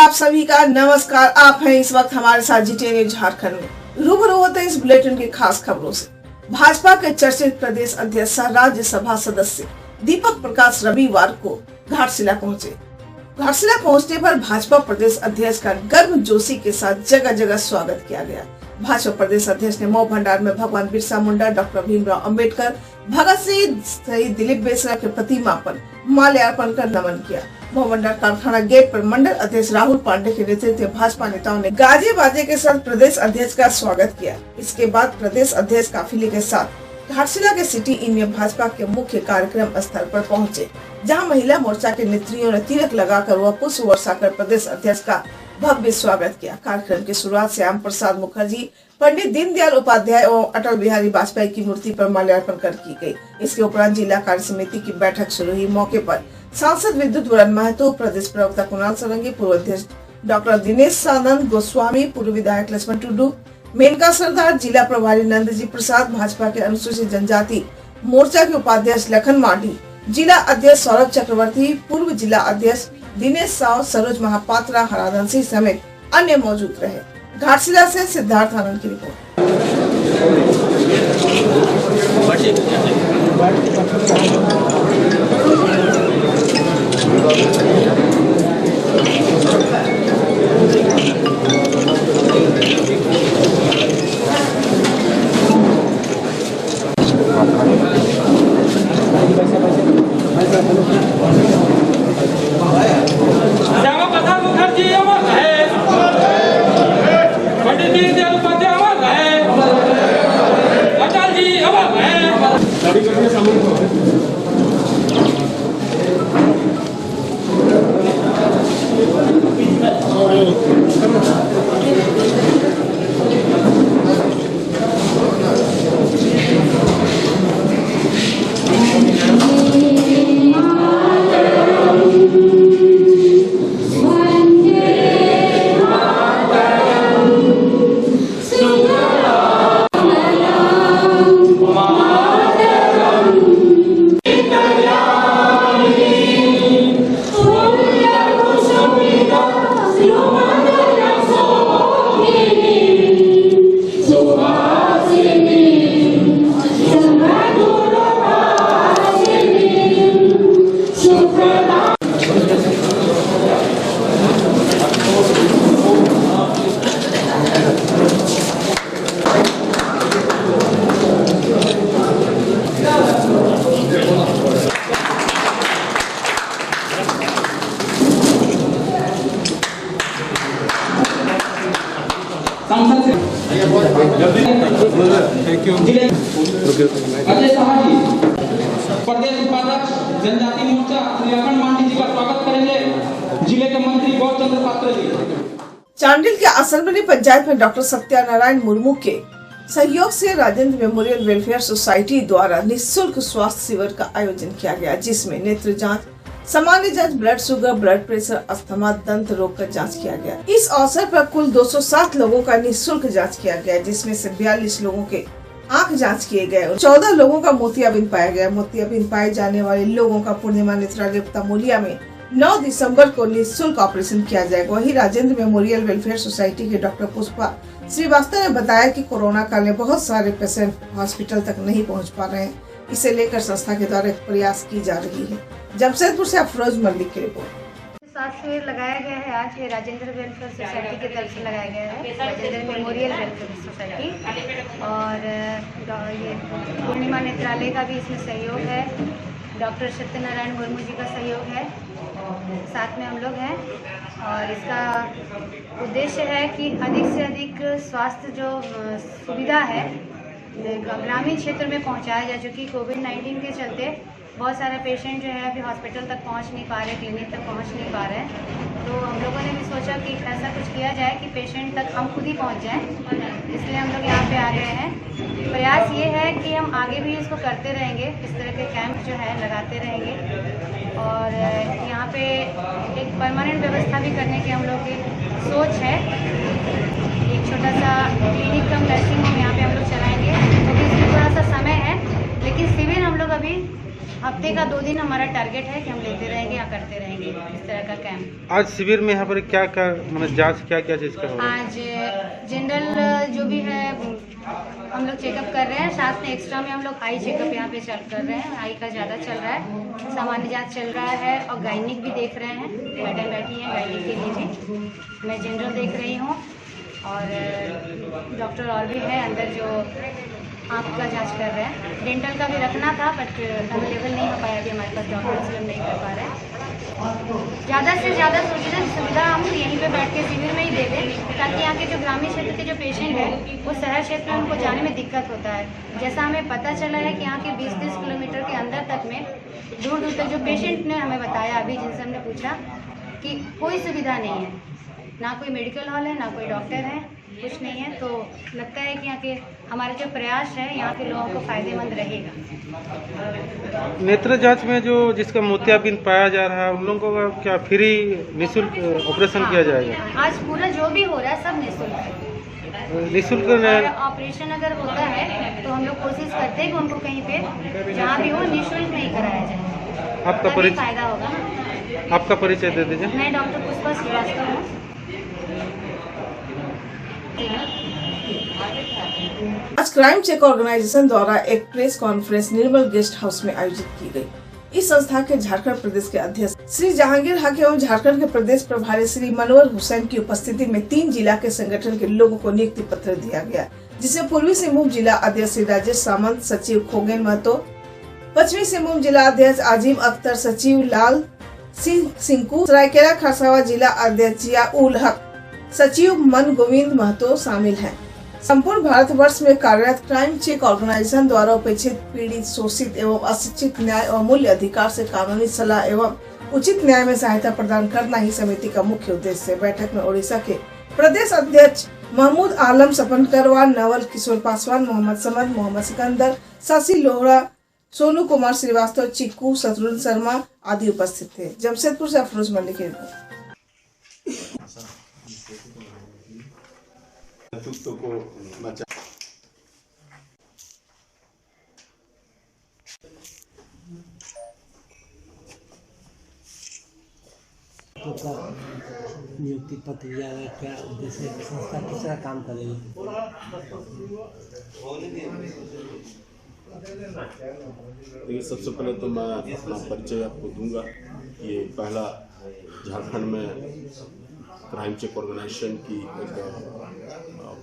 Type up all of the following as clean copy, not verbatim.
आप सभी का नमस्कार। आप हैं इस वक्त हमारे साथ जीटीए न्यूज झारखंड में। रूबरू होते हैं इस बुलेटिन की खास खबरों से। भाजपा के चर्चित प्रदेश अध्यक्ष राज्यसभा सदस्य दीपक प्रकाश रविवार को घाटशिला पहुंचे। घाटशिला पहुंचने पर भाजपा प्रदेश अध्यक्ष का गर्मजोशी के साथ जगह जगह स्वागत किया गया। भाजपा प्रदेश अध्यक्ष ने मऊ भंडार में भगवान बिरसा मुंडा, डॉक्टर भीमराव अंबेडकर, भगत सिंह, शहीद दिलीप बेसरा के प्रतिमा पर माल्यार्पण कर नमन किया। मऊ भंडार कारखाना गेट पर मंडल अध्यक्ष राहुल पांडे के नेतृत्व में भाजपा नेताओं ने गाजे बाजे के साथ प्रदेश अध्यक्ष का स्वागत किया। इसके बाद प्रदेश अध्यक्ष काफिले के साथ घाटशिला के सिटी इन में भाजपा के मुख्य कार्यक्रम स्थल पर पहुंचे, जहां महिला मोर्चा के नेत्रियों ने तिलक लगाकर व पुष्प वर्षा कर प्रदेश अध्यक्ष का भव्य स्वागत किया। कार्यक्रम की शुरुआत श्याम प्रसाद मुखर्जी, पंडित दीनदयाल उपाध्याय एवं अटल बिहारी वाजपेयी की मूर्ति पर माल्यार्पण कर की गई। इसके उपरांत जिला कार्य समिति की बैठक शुरू हुई। मौके पर सांसद विद्युत वरण महतो, प्रदेश प्रवक्ता कुणाल सरंगी, पूर्व अध्यक्ष डॉक्टर दिनेश सानंद गोस्वामी, पूर्व विधायक लक्ष्मण टुडू, मेनका सरदार, जिला प्रभारी नंदजी प्रसाद, भाजपा के अनुसूचित जनजाति मोर्चा के उपाध्यक्ष लखन मांडी, जिला अध्यक्ष सौरभ चक्रवर्ती, पूर्व जिला अध्यक्ष दिनेश साव, सरोज महापात्रा, हराधन सिंह समेत अन्य मौजूद रहे। घाटशिला से सिद्धार्थ आनंद की रिपोर्ट। प्रदेश उपाध्यक्ष जनजाति मोर्चा लखन मांडी जी का स्वागत करेंगे। जिले के मंत्री गौचंद्र पात्र जी। चांडिल के आसनबनी पंचायत में डॉक्टर सत्यानारायण मुर्मू के सहयोग से राजेंद्र मेमोरियल वेलफेयर सोसाइटी द्वारा निःशुल्क स्वास्थ्य शिविर का आयोजन किया गया, जिसमें नेत्र जांच, सामान्य जांच, blood sugar, blood pressure, asthma, दंत रोग का जांच किया गया। इस अवसर पर कुल 207 लोगों का निःशुल्क जांच किया गया, जिसमें से 42 लोगों के आंख जांच किए गए। 14 लोगों का मोतियाबिंद पाया गया। मोतियाबिंद पाए जाने वाले लोगों का पूर्णिमा नेत्रालय तमोलिया में 9 दिसंबर को निःशुल्क ऑपरेशन किया जाएगा। वहीं राजेंद्र मेमोरियल वेलफेयर सोसाइटी के डॉक्टर पुष्पा श्रीवास्तव ने बताया कि कोरोना काल में बहुत सारे पेशेंट हॉस्पिटल तक नहीं पहुंच पा रहे हैं। इसे लेकर संस्था के द्वारा प्रयास की जा रही है। जमशेदपुर से अफरोज मलिक की रिपोर्ट। स्वास्थ्य शिविर लगाया गया है। आज ये राजेंद्र वेलफेयर सोसाइटी की तरफ से लगाया गया है, राजेंद्र मेमोरियल वेलफेयर सोसाइटी, और ये पूर्णिमा नेत्रालय का भी इसमें सहयोग है। डॉक्टर सत्यनारायण मुर्मू जी का सहयोग है, साथ में हम लोग हैं। और इसका उद्देश्य है कि अधिक से अधिक स्वास्थ्य जो सुविधा है ग्रामीण क्षेत्र में पहुंचाया जाए, जो कि कोविड-19 के चलते बहुत सारे पेशेंट जो है अभी हॉस्पिटल तक पहुंच नहीं पा रहे, क्लिनिक तक पहुंच नहीं पा रहे हैं। तो हम लोगों ने भी सोचा कि ऐसा कुछ किया जाए कि पेशेंट तक हम खुद ही पहुंच जाएं, इसलिए हम लोग यहाँ पे आ गए हैं। प्रयास ये है कि हम आगे भी इसको करते रहेंगे, इस तरह के कैंप जो है लगाते रहेंगे। और यहाँ पे एक परमानेंट व्यवस्था भी करने की हम लोग की सोच है। एक छोटा सा क्लिनिक कम नर्सिंग होम यहाँ पे हम लोग चलाएँगे, क्योंकि इसमें थोड़ा सा समय है, लेकिन शिविर हम लोग अभी हफ्ते का 2 दिन हमारा टारगेट है कि हम लेते रहेंगे या करते रहेंगे इस तरह का कैंप। आज शिविर में यहाँ पर क्या क्या मतलब जांच क्या क्या चीज़ का हो रहा है? आज जनरल जो भी है हम लोग चेकअप कर रहे हैं, साथ में एक्स्ट्रा में हम लोग आई चेकअप यहाँ पे कर रहे हैं। आई का ज़्यादा चल रहा है, सामान्य जांच चल रहा है और गायनिक भी देख रहे हैं। मैडम बैठी हैं गायनिक के लिए भी, मैं जनरल देख रही हूँ और डॉक्टर और भी है अंदर जो आँख का जांच कर रहे हैं। डेंटल का भी रखना था बट अवेलेबल नहीं हो पाया अभी हमारे पास डॉक्टर, इसलिए हम नहीं कर पा रहे हैं। ज़्यादा से ज़्यादा सुविधा हम यहीं पे बैठ के शिविर में ही दे दें, ताकि यहाँ के जो ग्रामीण क्षेत्र के जो पेशेंट है वो शहर क्षेत्र में उनको जाने में दिक्कत होता है। जैसा हमें पता चला है कि यहाँ के 20-30 किलोमीटर के अंदर तक में दूर दूर तक जो पेशेंट ने हमें बताया अभी जिनसे हमने पूछा कि कोई सुविधा नहीं है, ना कोई मेडिकल हॉल है, ना कोई डॉक्टर है, कुछ नहीं है। तो लगता है कि यहाँ के हमारे जो प्रयास है यहाँ के लोगों को फायदेमंद रहेगा। नेत्र जांच में जो जिसका मोतियाबिंद पाया जा रहा है उन लोगों का क्या फ्री निःशुल्क ऑपरेशन किया जाएगा? आज पूरा जो भी हो रहा है सब निःशुल्क है। निःशुल्क और ऑपरेशन अगर होता है तो हम लोग कोशिश करते हैं कि उनको कहीं पे जहाँ भी हो निःशुल्क नहीं कराया जाए। आपका परिचय फायदा होगा ना। आपका परिचय दे दीजिए। मैं डॉक्टर पुष्पा श्रीवास्तव हूँ। आज क्राइम चेक ऑर्गेनाइजेशन द्वारा एक प्रेस कॉन्फ्रेंस निर्मल गेस्ट हाउस में आयोजित की गई। इस संस्था के झारखंड प्रदेश के अध्यक्ष श्री जहांगीर हक एवं झारखंड के प्रदेश प्रभारी श्री मनोहर हुसैन की उपस्थिति में 3 जिला के संगठन के लोगों को नियुक्ति पत्र दिया गया, जिसमें पूर्वी सिंहभूम जिला अध्यक्ष श्री राजेश सामंत, सचिव खोगेन महतो, पश्चिमी सिंहभूम जिला अध्यक्ष आजिम अख्तर, सचिव लाल सिंह सिंकू, सरायकेला खरसावां जिला अध्यक्ष जियाउल हक, सचिव मन गोविंद महतो शामिल हैं। संपूर्ण भारतवर्ष में कार्यरत क्राइम चेक ऑर्गेनाइजेशन द्वारा उपेक्षित, पीड़ित, शोषित एवं अशिक्षित न्याय और मूल्य अधिकार से कानूनी सलाह एवं उचित न्याय में सहायता प्रदान करना ही समिति का मुख्य उद्देश्य है। बैठक में ओडिशा के प्रदेश अध्यक्ष महमूद आलम सपनकरवार, नवल किशोर पासवान, मोहम्मद समद, मोहम्मद सिकंदर, शशि लोहरा, सोनू कुमार श्रीवास्तव, चिक्कू, शत्रुघ्न शर्मा आदि उपस्थित थे। जमशेदपुर से अफरोज मलिक की रिपोर्ट। नेतृत्व को बचा नियुक्ति पत्र दिया है, क्या उद्देश्य संस्था किस तरह काम करेगी? देखिए, सबसे पहले तो मैं अपना परिचय आपको दूंगा। ये पहला झारखंड में क्राइम चेक ऑर्गेनाइजेशन की एक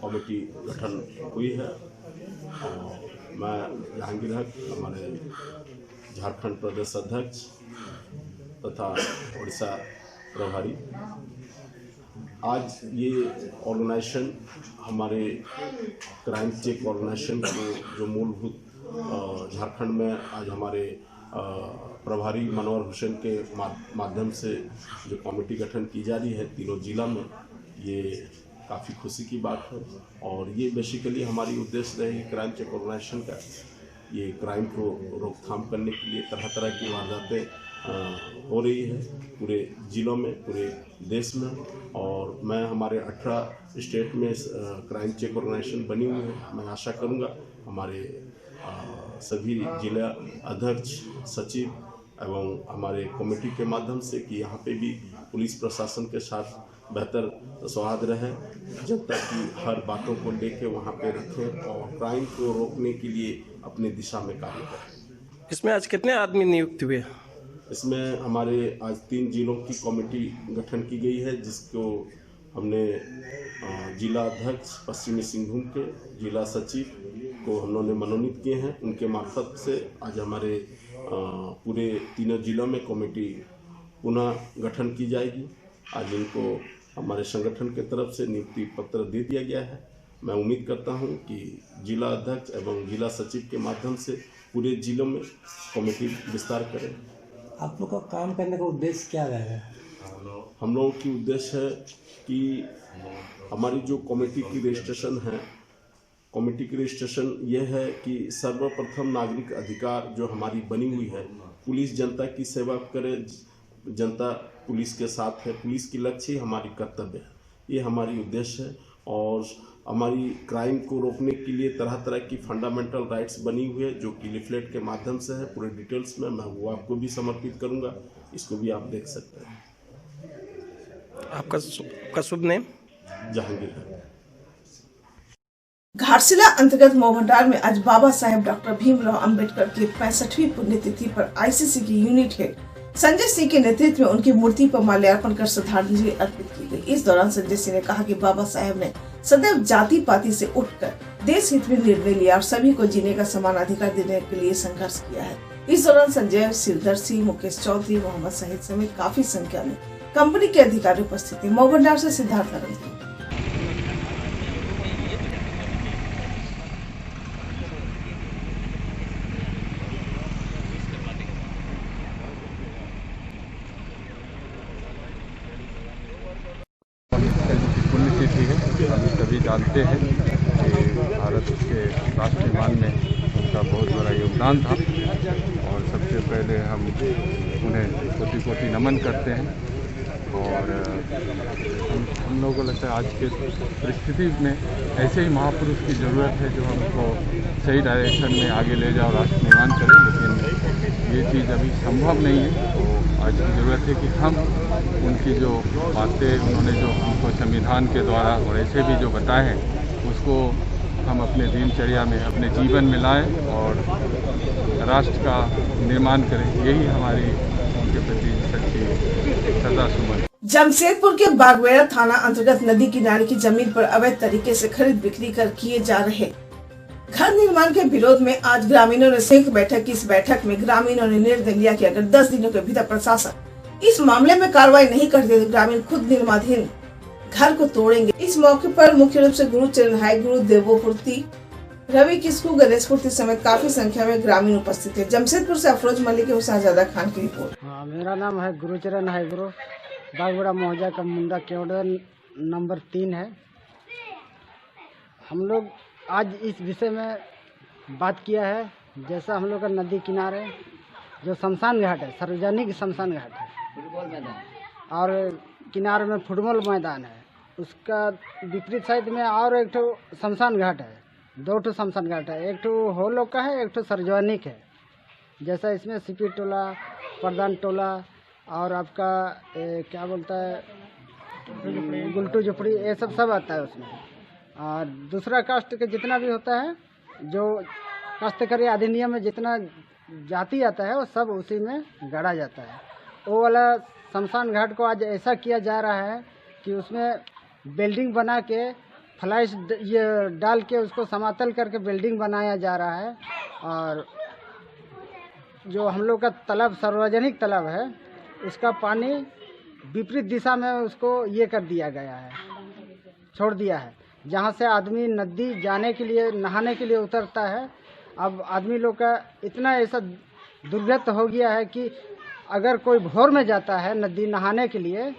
कमेटी गठन हुई है। मैं जहांगीर हक, हमारे झारखंड प्रदेश अध्यक्ष तथा उड़ीसा प्रभारी, आज ये ऑर्गेनाइजेशन हमारे क्राइम चेक ऑर्गेनाइजेशन को जो मूलभूत झारखंड में आज हमारे प्रभारी मनोहर हुसैन के माध्यम से जो कमेटी गठन की जा रही है तीनों जिला में, ये काफ़ी खुशी की बात है। और ये बेसिकली हमारी उद्देश्य रहे क्राइम चेक ऑर्गेनाइजेशन का, ये क्राइम को रोकथाम करने के लिए तरह तरह की वारदातें हो रही है पूरे ज़िलों में, पूरे देश में। और मैं हमारे 18 स्टेट में क्राइम चेक ऑर्गेनाइजेशन बनी हुई है। मैं आशा करूँगा हमारे सभी जिला अध्यक्ष, सचिव एवं हमारे कमेटी के माध्यम से कि यहाँ पे भी पुलिस प्रशासन के साथ बेहतर सौहार्द रहे, जनता की हर बातों को लेके वहाँ पे रखें और क्राइम को रोकने के लिए अपनी दिशा में कार्य करें। इसमें आज कितने आदमी नियुक्त हुए? इसमें हमारे आज 3 जिलों की कमेटी गठन की गई है, जिसको हमने जिला अध्यक्ष पश्चिमी सिंहभूम के, जिला सचिव को हम लोगों ने मनोनीत किए हैं। उनके मार्फत से आज हमारे पूरे तीनों जिलों में कमेटी पुनः गठन की जाएगी। आज इनको हमारे संगठन के तरफ से नियुक्ति पत्र दे दिया गया है। मैं उम्मीद करता हूं कि जिला अध्यक्ष एवं जिला सचिव के माध्यम से पूरे जिलों में कमेटी विस्तार करें। आप लोग का काम करने का उद्देश्य क्या रहेगा? हम लोगों की उद्देश्य है कि हमारी जो कमेटी की रजिस्ट्रेशन है, कमेटी की रजिस्ट्रेशन यह है कि सर्वप्रथम नागरिक अधिकार जो हमारी बनी हुई है, पुलिस जनता की सेवा करे, जनता पुलिस के साथ है, पुलिस की लक्ष्य ही हमारी कर्तव्य है, ये हमारी उद्देश्य है। और हमारी क्राइम को रोकने के लिए तरह तरह की फंडामेंटल राइट्स बनी हुई है, जो कि लिफलेट के माध्यम से है। पूरे डिटेल्स में मैं वो आपको भी समर्पित करूंगा, इसको भी आप देख सकते हैं। आपका शुभ नेम? जहांगीर है। घाटशिला अंतर्गत मोहभंडार में आज बाबा साहेब डॉक्टर भीमराव अंबेडकर की 65वीं पुण्यतिथि पर आईसीसी की यूनिट हेड संजय सिंह के नेतृत्व में उनकी मूर्ति पर माल्यार्पण कर श्रद्धांजलि अर्पित की गई। इस दौरान संजय सिंह ने कहा कि बाबा साहेब ने सदैव जाति पाति से उठकर देश हित में निर्णय लिया और सभी को जीने का समान अधिकार देने के लिए संघर्ष किया है। इस दौरान संजय सिरदर सिंह, मुकेश चौधरी, मोहम्मद शहीद समेत काफी संख्या में कंपनी के अधिकारी उपस्थित थे। मोहभंडार से सिद्धार्थ नगर। पुण्यतिथि है। हम सभी जानते हैं कि भारत के राष्ट्र निर्माण में उनका बहुत बड़ा योगदान था और सबसे पहले हम उन्हें कोटि कोटि नमन करते हैं। और हम लोगों को लगता है आज के परिस्थिति में ऐसे ही महापुरुष की ज़रूरत है जो हमको सही डायरेक्शन में आगे ले जाओ, राष्ट्र निर्माण करें। लेकिन ये चीज़ अभी संभव नहीं है, तो आज की ज़रूरत है कि हम उनकी जो बातें उन्होंने जो हमको संविधान के द्वारा और ऐसे भी जो बताए हैं उसको हम अपने दिनचर्या में, अपने जीवन में लाएं और राष्ट्र का निर्माण करें। यही हमारी उनके प्रति सच्ची श्रद्धासुमन। जमशेदपुर के बागवेड़ा थाना अंतर्गत नदी किनारे की जमीन पर अवैध तरीके से खरीद बिक्री कर किए जा रहे घर निर्माण के विरोध में आज ग्रामीणों ने संयुक्त बैठक की। इस बैठक में ग्रामीणों ने निर्णय लिया कि अगर 10 दिनों के भीतर प्रशासन इस मामले में कार्रवाई नहीं करते तो ग्रामीण खुद निर्माणाधीन घर को तोड़ेंगे। इस मौके पर मुख्य रूप से गुरुचरण हाई गुरु देवोपूर्ति, रवि किस्कू, गणेश पूर्ति समेत काफी संख्या में ग्रामीण उपस्थित थे। जमशेदपुर से अफरोज मलिक और शाहजादा खान की रिपोर्ट। मेरा नाम है गुरुचरण हाई गुरु, बागवेड़ा मौजा का मुंडा केवड़ा नंबर 3 है। हम लोग आज इस विषय में बात किया है, जैसा हम लोग का नदी किनारे जो शमशान घाट है, सार्वजनिक शमशान घाट है, फुटबॉल मैदान और किनारे में फुटबॉल मैदान है, उसका विपरीत साइड में और एक ठो शमशान घाट है, 2 ठो शमशान घाट है, एक ठो हो लोग का है, एक ठो सार्वजनिक है। जैसा इसमें सीपी टोला, प्रधान टोला और आपका क्या बोलता है गुलटू झुपड़ी, ये सब आता है उसमें। और दूसरा कास्ट के जितना भी होता है, जो काश्तकारी अधिनियम में जितना जाति आता है वो सब उसी में गढ़ा जाता है। वो वाला शमशान घाट को आज ऐसा किया जा रहा है कि उसमें बिल्डिंग बना के फ्लैश ये डाल के उसको समातल करके बिल्डिंग बनाया जा रहा है। और जो हम लोग का तालाब, सार्वजनिक तालाब है, उसका पानी विपरीत दिशा में उसको ये कर दिया गया है, छोड़ दिया है, जहाँ से आदमी नदी जाने के लिए, नहाने के लिए उतरता है। अब आदमी लोग का इतना ऐसा दुर्गत हो गया है कि अगर कोई भोर में जाता है नदी नहाने के लिए,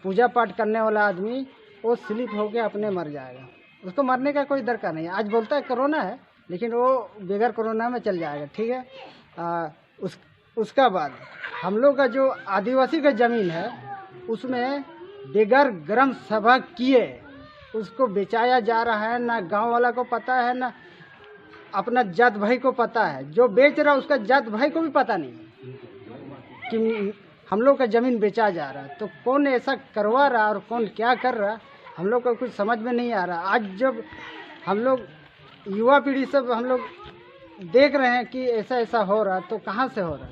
पूजा पाठ करने वाला आदमी, वो स्लिप होकर अपने मर जाएगा। उसको मरने का कोई दरकार नहीं है। आज बोलता है कोरोना है, लेकिन वो बगैर कोरोना में चल जाएगा, ठीक है। उसका बाद हम लोग का जो आदिवासी का ज़मीन है, उसमें बगैर ग्राम सभा किए उसको बेचाया जा रहा है। ना गांव वाला को पता है, ना अपना जात भाई को पता है। जो बेच रहा है उसका जात भाई को भी पता नहीं कि हम लोग का ज़मीन बेचा जा रहा है। तो कौन ऐसा करवा रहा और कौन क्या कर रहा, हम लोग को कुछ समझ में नहीं आ रहा। आज जब हम लोग युवा पीढ़ी सब हम लोग देख रहे हैं कि ऐसा ऐसा हो रहा, तो कहाँ से हो रहा?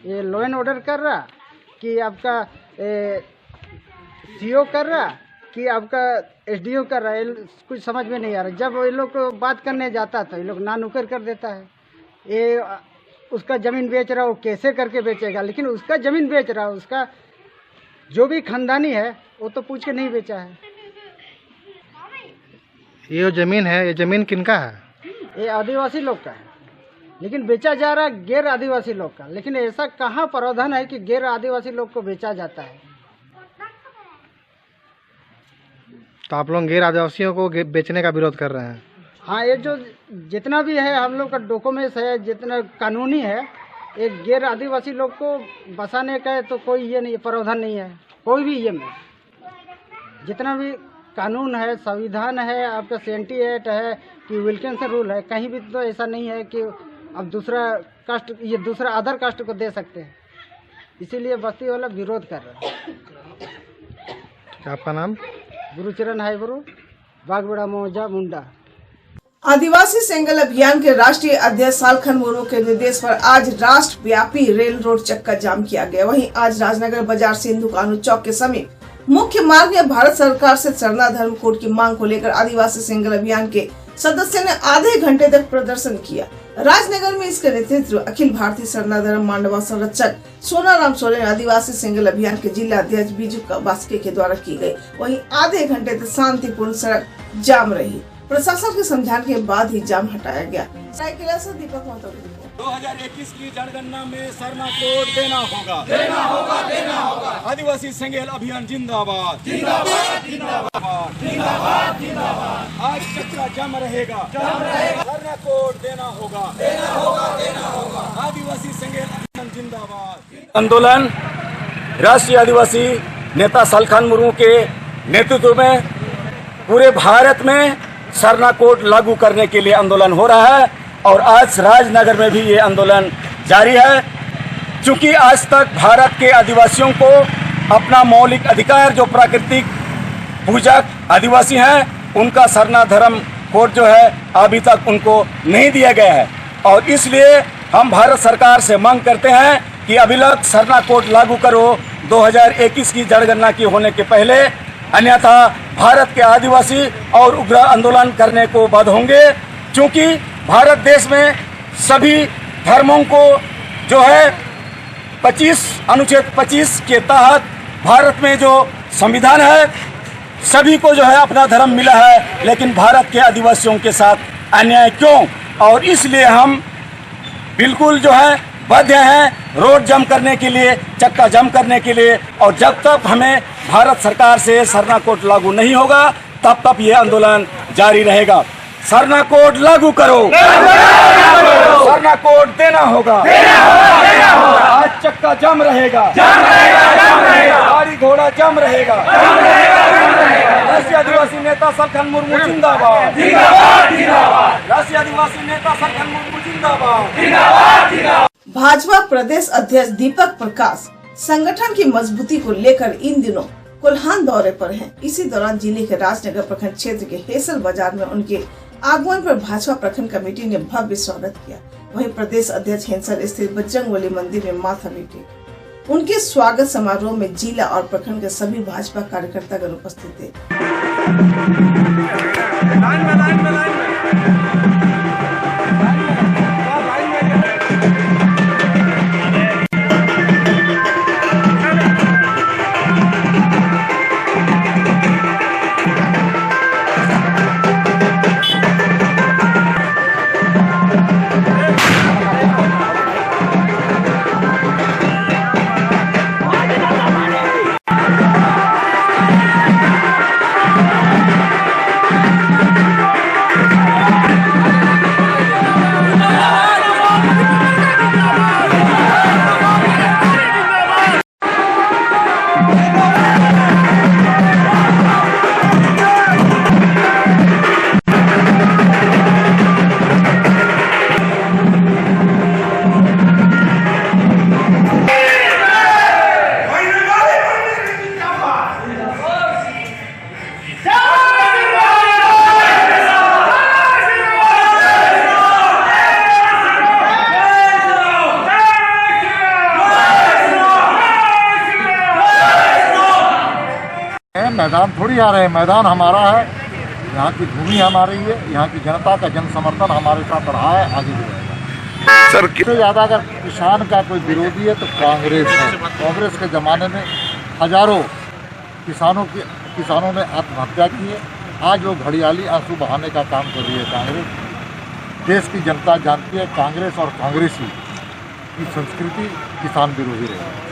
ये लॉ एंड ऑर्डर कर रहा कि आपका सीओ कर रहा कि आपका एसडीओ कर रहा है, कुछ समझ में नहीं आ रहा। जब ये लोग को बात करने जाता तो ये लोग ना नुकर कर देता है। ये उसका ज़मीन बेच रहा, वो कैसे करके बेचेगा? लेकिन उसका ज़मीन बेच रहा, उसका जो भी खानदानी है वो तो पूछ के नहीं बेचा है। ये जो ज़मीन है, ये ज़मीन किनका है? ये आदिवासी लोग का है, लेकिन बेचा जा रहा है गैर आदिवासी लोग का। लेकिन ऐसा कहाँ प्रावधान है कि गैर आदिवासी लोग को बेचा जाता है? तो आप लोग गैर आदिवासियों को बेचने का विरोध कर रहे हैं? हाँ, ये जो जितना भी है हम लोग का डॉक्यूमेंट्स है, जितना कानूनी है, एक गैर आदिवासी लोग को बसाने का है, तो कोई ये नहीं, प्रावधान नहीं है कोई भी ये में। जितना भी कानून है, संविधान है, आपका CNT एक्ट है कि विल्किंसन रूल है, कहीं भी तो ऐसा नहीं है कि अब दूसरा कास्ट ये दूसरा अदर कास्ट को दे सकते हैं। इसीलिए बस्ती वाला विरोध कर रहा है। आपका नाम? गुरुचरण हाईबरू, बागबड़ा मौजा मुंडा। आदिवासी सेंगल अभियान के राष्ट्रीय अध्यक्ष सालखन मुर्मू के निर्देश पर आज राष्ट्रव्यापी रेल रोड चक्का जाम किया गया। वहीं आज राजनगर बाजार से हिंदू कानून चौक के समीप मुख्य मार्ग में भारत सरकार से सरना धर्म कोड की मांग को लेकर आदिवासी सेंगल अभियान के सदस्य ने आधे घंटे तक प्रदर्शन किया। राजनगर में इसका नेतृत्व अखिल भारतीय सरना धर्म मांडवा संरक्षक सोनाराम सोरेन, आदिवासी सेंगल अभियान के जिला अध्यक्ष बीजू बास्के के द्वारा की गई। वहीं आधे घंटे तक शांतिपूर्ण सड़क जाम रही। प्रशासन के समझाने के बाद ही जाम हटाया गया। सरायकेला से दीपक महतो। 2021 की जनगणना में सरना कोड देना होगा। आदिवासी सेंगल अभियान जिंदाबाद। आज चक्का जाम रहेगा। सरना कोड देना होगा। आदिवासी सेंगल अभियान जिंदाबाद। आंदोलन राष्ट्रीय आदिवासी नेता सालखन मुर्मू के नेतृत्व में पूरे भारत में सरना कोड लागू करने के लिए आंदोलन हो रहा है और आज राजनगर में भी ये आंदोलन जारी है। क्योंकि आज तक भारत के आदिवासियों को अपना मौलिक अधिकार, जो प्राकृतिक पूजक आदिवासी हैं, उनका सरना धर्म कोड जो है अभी तक उनको नहीं दिया गया है। और इसलिए हम भारत सरकार से मांग करते हैं कि अभिलख सरना कोड लागू करो 2021 की जनगणना की होने के पहले, अन्यथा भारत के आदिवासी और उग्र आंदोलन करने को बाध्य होंगे। क्योंकि भारत देश में सभी धर्मों को जो है अनुच्छेद 25 के तहत भारत में जो संविधान है, सभी को जो है अपना धर्म मिला है, लेकिन भारत के आदिवासियों के साथ अन्याय क्यों? और इसलिए हम बिल्कुल जो है बाध्य हैं रोड जाम करने के लिए, चक्का जाम करने के लिए। और जब तक हमें भारत सरकार से सरना कोड लागू नहीं होगा, तब तक ये आंदोलन जारी रहेगा। सरना कोड लागू करो। सरना कोड देना होगा। आज चक्का जाम रहेगा। गाड़ी घोड़ा जाम रहेगा। राष्ट्रीय आदिवासी नेता सालखन मुर्मू जिंदाबाद। राष्ट्रीय आदिवासी नेता सालखन मुर्मू जिंदाबाद। भाजपा प्रदेश अध्यक्ष दीपक प्रकाश संगठन की मजबूती को लेकर इन दिनों कोल्हान दौरे पर हैं। इसी दौरान जिले के राजनगर प्रखंड क्षेत्र के हेसल बाजार में उनके आगमन पर भाजपा प्रखंड कमेटी ने भव्य स्वागत किया। वहीं प्रदेश अध्यक्ष हेसल स्थित बजरंगबली मंदिर में माथा टेके। उनके स्वागत समारोह में जिला और प्रखंड के सभी भाजपा कार्यकर्तागण उपस्थित थे। मैदान थोड़ी आ रहे हैं, मैदान हमारा है, यहाँ की भूमि हमारी है, यहाँ की जनता का जन समर्थन हमारे साथ रहा है, आगे भी रहेगा। सर इससे ज़्यादा अगर किसान का कोई विरोधी है तो कांग्रेस है। कांग्रेस के ज़माने में हजारों किसानों ने आत्महत्या की है। आज वो घड़ियाली आंसू बहाने का काम कर रही है कांग्रेस। देश की जनता जानती है कांग्रेस और कांग्रेसी की संस्कृति किसान विरोधी रही है।